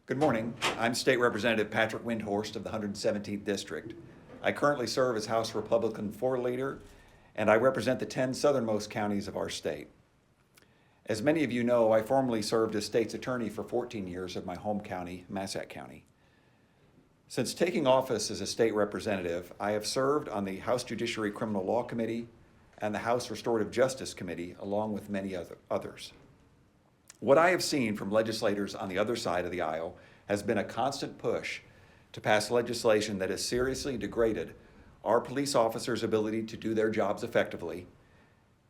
Good morning. I'm State Representative Patrick Windhorst of the 117th District. I currently serve as House Republican Floor Leader, and I represent the 10 southernmost counties of our state. As many of you know, I formerly served as State's Attorney for 14 years of my home county, Massac County. Since taking office as a state representative, I have served on the House Judiciary Criminal Law Committee and the House Restorative Justice Committee, along with many others. What I have seen from legislators on the other side of the aisle has been a constant push to pass legislation that has seriously degraded our police officers' ability to do their jobs effectively.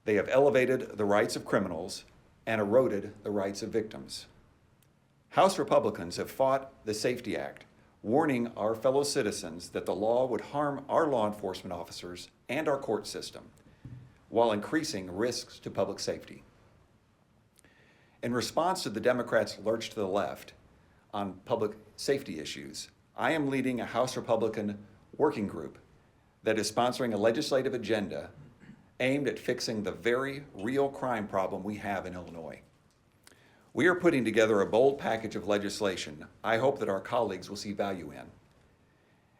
They have elevated the rights of criminals and eroded the rights of victims. House Republicans have fought the Safety Act, warning our fellow citizens that the law would harm our law enforcement officers and our court system, while increasing risks to public safety. In response to the Democrats' lurch to the left on public safety issues, I am leading a House Republican working group that is sponsoring a legislative agenda aimed at fixing the very real crime problem we have in Illinois. We are putting together a bold package of legislation I hope that our colleagues will see value in,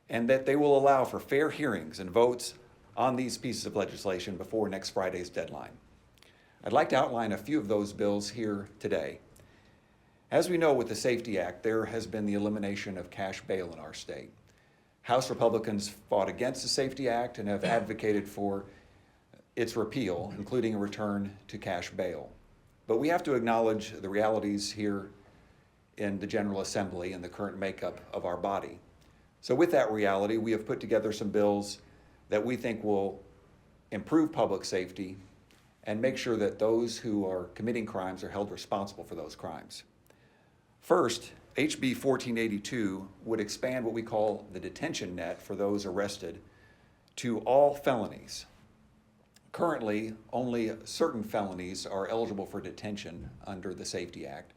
and that they will allow for fair hearings and votes on these pieces of legislation before next Friday's deadline. I'd like to outline a few of those bills here today. As we know, with the Safety Act, there has been the elimination of cash bail in our state. House Republicans fought against the Safety Act and have advocated for its repeal, including a return to cash bail. But we have to acknowledge the realities here in the General Assembly and the current makeup of our body. So with that reality, we have put together some bills that we think will improve public safety and make sure that those who are committing crimes are held responsible for those crimes. First, HB 1482 would expand what we call the detention net for those arrested to all felonies. Currently, only certain felonies are eligible for detention under the Safety Act.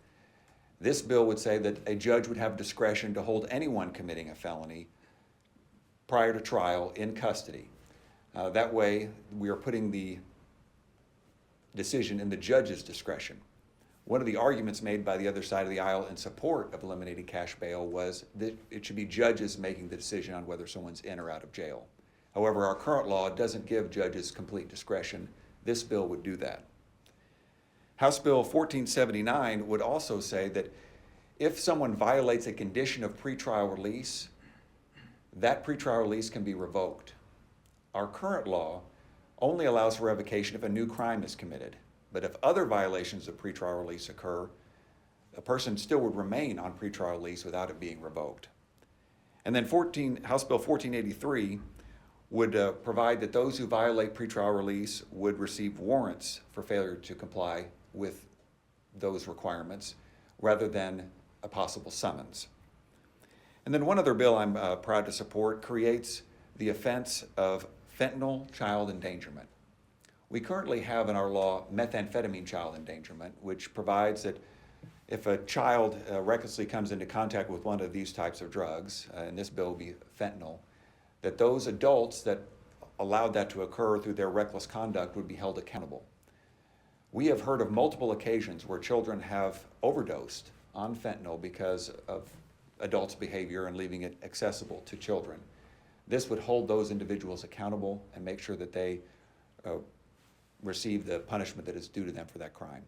This bill would say that a judge would have discretion to hold anyone committing a felony prior to trial in custody. That way, we are putting the decision in the judge's discretion. One of the arguments made by the other side of the aisle in support of eliminating cash bail was that it should be judges making the decision on whether someone's in or out of jail. However, our current law doesn't give judges complete discretion. This bill would do that. House Bill 1479 would also say that if someone violates a condition of pretrial release, that pretrial release can be revoked. Our current law only allows for revocation if a new crime is committed. But if other violations of pretrial release occur, a person still would remain on pretrial release without it being revoked. And then House Bill 1483 would provide that those who violate pretrial release would receive warrants for failure to comply with those requirements rather than a possible summons. And then one other bill I'm proud to support creates the offense of fentanyl child endangerment. We currently have in our law methamphetamine child endangerment, which provides that if a child recklessly comes into contact with one of these types of drugs, and this bill will be fentanyl, that those adults that allowed that to occur through their reckless conduct would be held accountable. We have heard of multiple occasions where children have overdosed on fentanyl because of adults' behavior and leaving it accessible to children. This would hold those individuals accountable and make sure that they receive the punishment that is due to them for that crime.